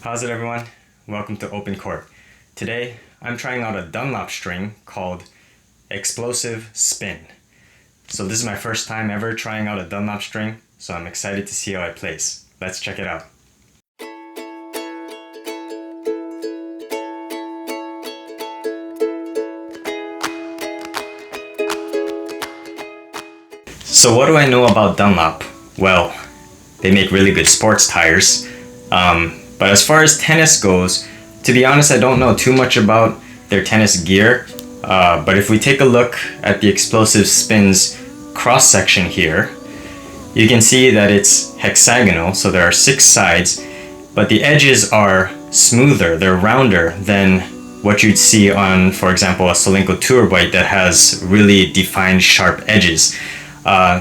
How's it, everyone? Welcome to Open Court. Today, I'm trying out a Dunlop string called Explosive Spin. So this is my first time ever trying out a Dunlop string, so I'm excited to see how it plays. Let's check it out. So what do I know about Dunlop? Well, they make really good sports tires. But as far as tennis goes, to be honest, I don't know too much about their tennis gear. But if we take a look at the Explosive Spin's cross section here, you can see that it's hexagonal, so there are 6 sides, but the edges are smoother, they're rounder than what you'd see on, for example, a Solinco Tour bike that has really defined sharp edges.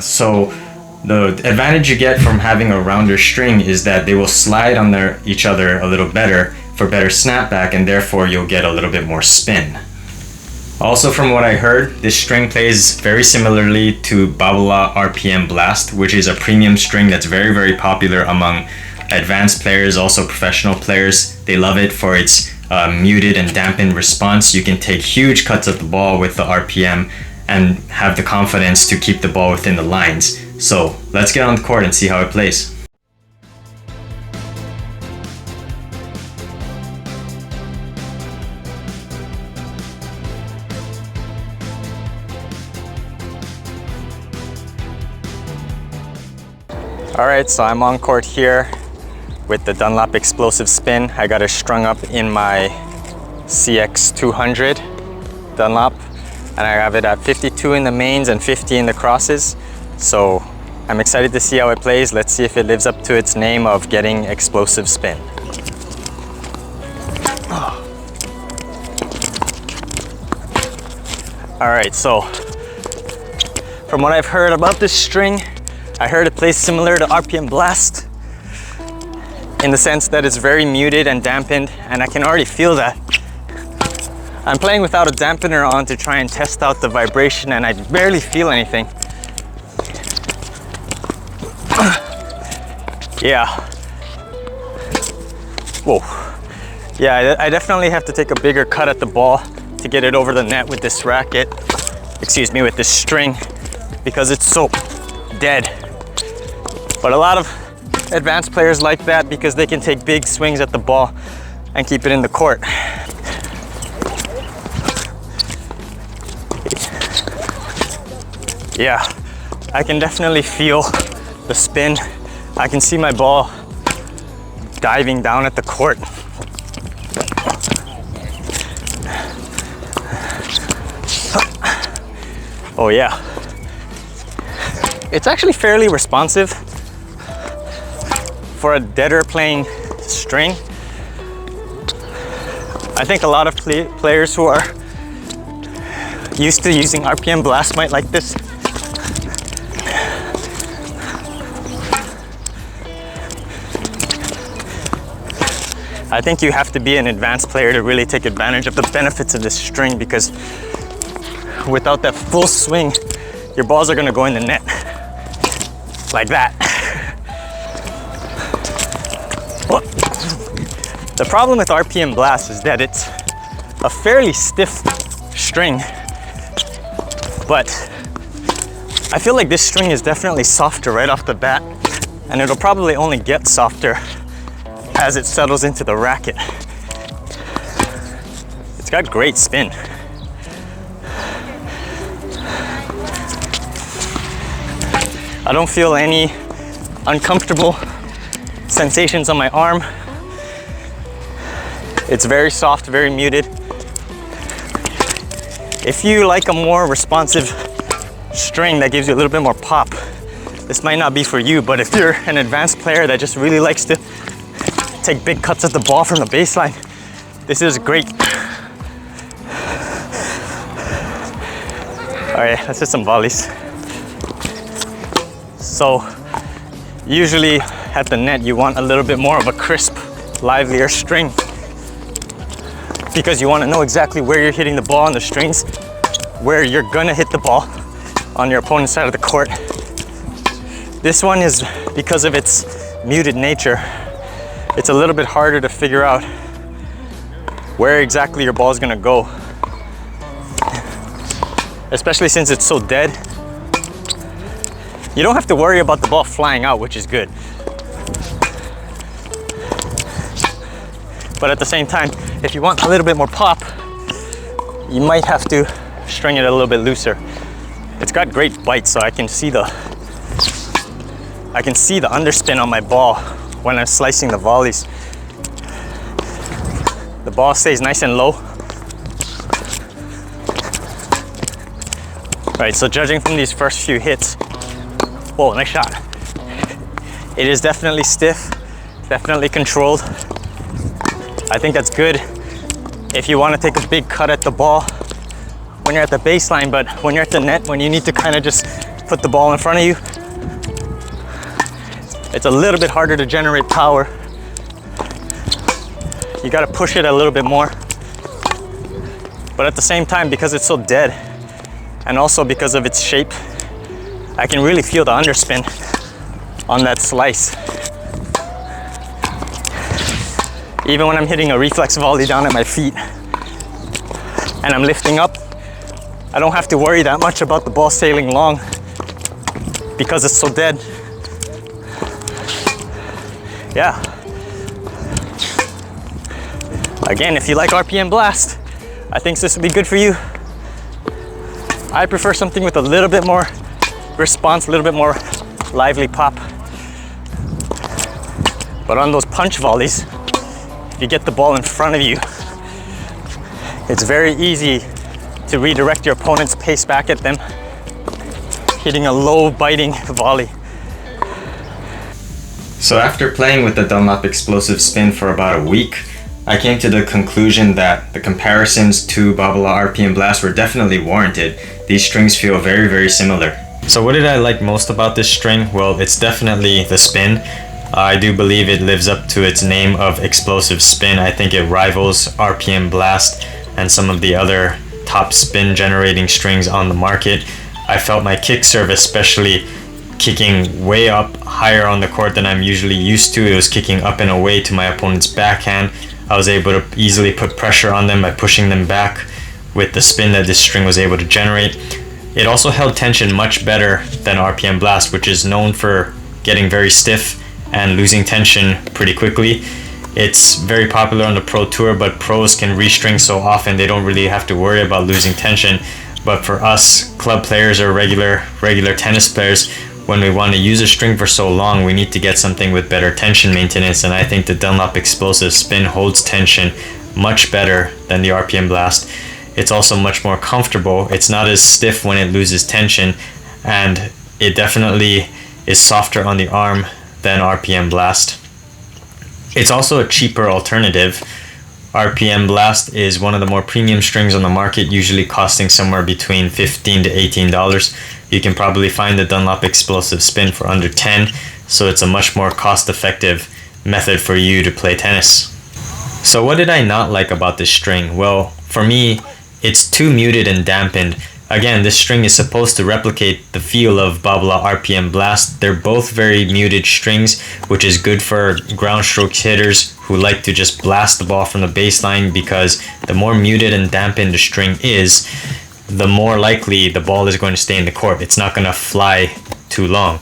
So the advantage you get from having a rounder string is that they will slide on each other a little better for better snapback, and therefore you'll get a little bit more spin. Also, from what I heard, this string plays very similarly to Babolat RPM Blast, which is a premium string that's very, very popular among advanced players, also professional players. They love it for its muted and dampened response. You can take huge cuts of the ball with the RPM and have the confidence to keep the ball within the lines. So let's get on the court and see how it plays. Alright, so I'm on court here with the Dunlop Explosive Spin. I got it strung up in my CX200 Dunlop, and I have it at 52 in the mains and 50 in the crosses. So I'm excited to see how it plays. Let's see if it lives up to its name of getting explosive spin. Alright, so from what I've heard about this string, I heard it plays similar to RPM Blast in the sense that it's very muted and dampened, and I can already feel that. I'm playing without a dampener on to try and test out the vibration, and I barely feel anything. Yeah. Whoa. Yeah, I definitely have to take a bigger cut at the ball to get it over the net with this racket. Excuse me, with this string, because it's so dead. But a lot of advanced players like that because they can take big swings at the ball and keep it in the court. Yeah, I can definitely feel the spin. I can see my ball diving down at the court. Oh yeah. It's actually fairly responsive for a deader playing string. I think a lot of players who are used to using RPM Blast might like this. I think you have to be an advanced player to really take advantage of the benefits of this string, because without that full swing, your balls are gonna go in the net like that. Well, the problem with RPM Blast is that it's a fairly stiff string, but I feel like this string is definitely softer right off the bat, and it'll probably only get softer as it settles into the racket. It's got great spin. I don't feel any uncomfortable sensations on my arm. It's very soft, very muted. If you like a more responsive string that gives you a little bit more pop, this might not be for you, but if you're an advanced player that just really likes to take big cuts at the ball from the baseline, this is great. All right, let's hit some volleys. So usually at the net, you want a little bit more of a crisp, livelier string, because you want to know exactly where you're hitting the ball on the strings, where you're gonna hit the ball on your opponent's side of the court. This one is, because of its muted nature, it's a little bit harder to figure out where exactly your ball is gonna go, especially since it's so dead. You don't have to worry about the ball flying out, which is good. But at the same time, if you want a little bit more pop, you might have to string it a little bit looser. It's got great bite, so I can see the underspin on my ball when I'm slicing the volleys. The ball stays nice and low. Right, so judging from these first few hits, whoa, nice shot. It is definitely stiff, definitely controlled. I think that's good if you want to take a big cut at the ball when you're at the baseline, but when you're at the net, when you need to kind of just put the ball in front of you, it's a little bit harder to generate power. You got to push it a little bit more. But at the same time, because it's so dead, and also because of its shape, I can really feel the underspin on that slice. Even when I'm hitting a reflex volley down at my feet and I'm lifting up, I don't have to worry that much about the ball sailing long because it's so dead. Yeah. Again, if you like RPM Blast, I think this would be good for you. I prefer something with a little bit more response, a little bit more lively pop. But on those punch volleys, if you get the ball in front of you, it's very easy to redirect your opponent's pace back at them, hitting a low biting volley. So after playing with the Dunlop explosive spin for about a week, I came to the conclusion that the comparisons to Babolat RPM Blast were definitely warranted. These strings feel very, very similar. So what did I like most about this string? Well, it's definitely the spin. I do believe it lives up to its name of explosive spin. I think it rivals RPM Blast and some of the other top spin generating strings on the market. I felt my kick serve, especially kicking way up higher on the court than I'm usually used to. It was kicking up and away to my opponent's backhand. I was able to easily put pressure on them by pushing them back with the spin that this string was able to generate. It also held tension much better than RPM Blast, which is known for getting very stiff and losing tension pretty quickly. It's very popular on the pro tour, but pros can restring so often they don't really have to worry about losing tension. But for us club players or regular tennis players, when we want to use a string for so long, we need to get something with better tension maintenance, and I think the Dunlop explosive spin holds tension much better than the RPM Blast. It's also much more comfortable. It's not as stiff when it loses tension, and it definitely is softer on the arm than RPM Blast. It's also a cheaper alternative. RPM Blast is one of the more premium strings on the market, usually costing somewhere between $15 to $18. You can probably find the Dunlop explosive spin for under $10, so it's a much more cost-effective method for you to play tennis. So what did I not like about this string? Well, for me, it's too muted and dampened. Again, this string is supposed to replicate the feel of Babolat RPM Blast. They're both very muted strings, which is good for ground strokes hitters who like to just blast the ball from the baseline, because the more muted and dampened the string is, the more likely the ball is going to stay in the court. It's not going to fly too long.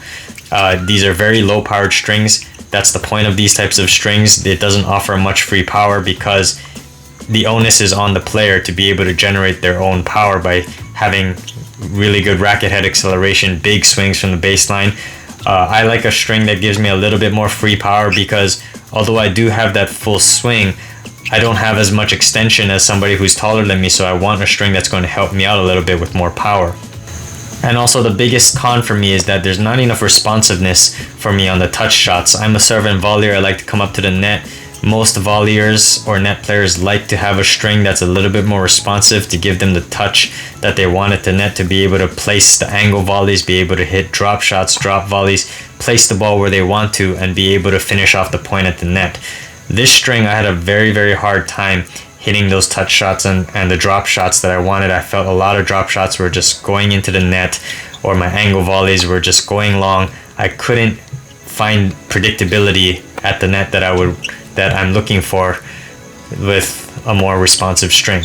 These are very low-powered strings. That's the point of these types of strings. It doesn't offer much free power because the onus is on the player to be able to generate their own power by having really good racket head acceleration, big swings from the baseline. I like a string that gives me a little bit more free power, because although I do have that full swing, I don't have as much extension as somebody who's taller than me, so I want a string that's going to help me out a little bit with more power. And also the biggest con for me is that there's not enough responsiveness for me on the touch shots. I'm a serve and volleyer. I like to come up to the net. Most volleyers or net players like to have a string that's a little bit more responsive to give them the touch that they want at the net, to be able to place the angle volleys, be able to hit drop shots, drop volleys, place the ball where they want to, and be able to finish off the point at the net. This string, I had a very, very hard time hitting those touch shots and the drop shots that I wanted. I felt a lot of drop shots were just going into the net, or my angle volleys were just going long. I couldn't find predictability at the net that I would that I'm looking for with a more responsive string.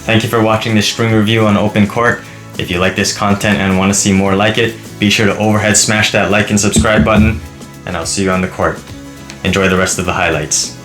Thank you for watching this string review on open chord. If you like this content and want to see more like it, be sure to overhead smash that like and subscribe button, and I'll see you on the court. Enjoy the rest of the highlights.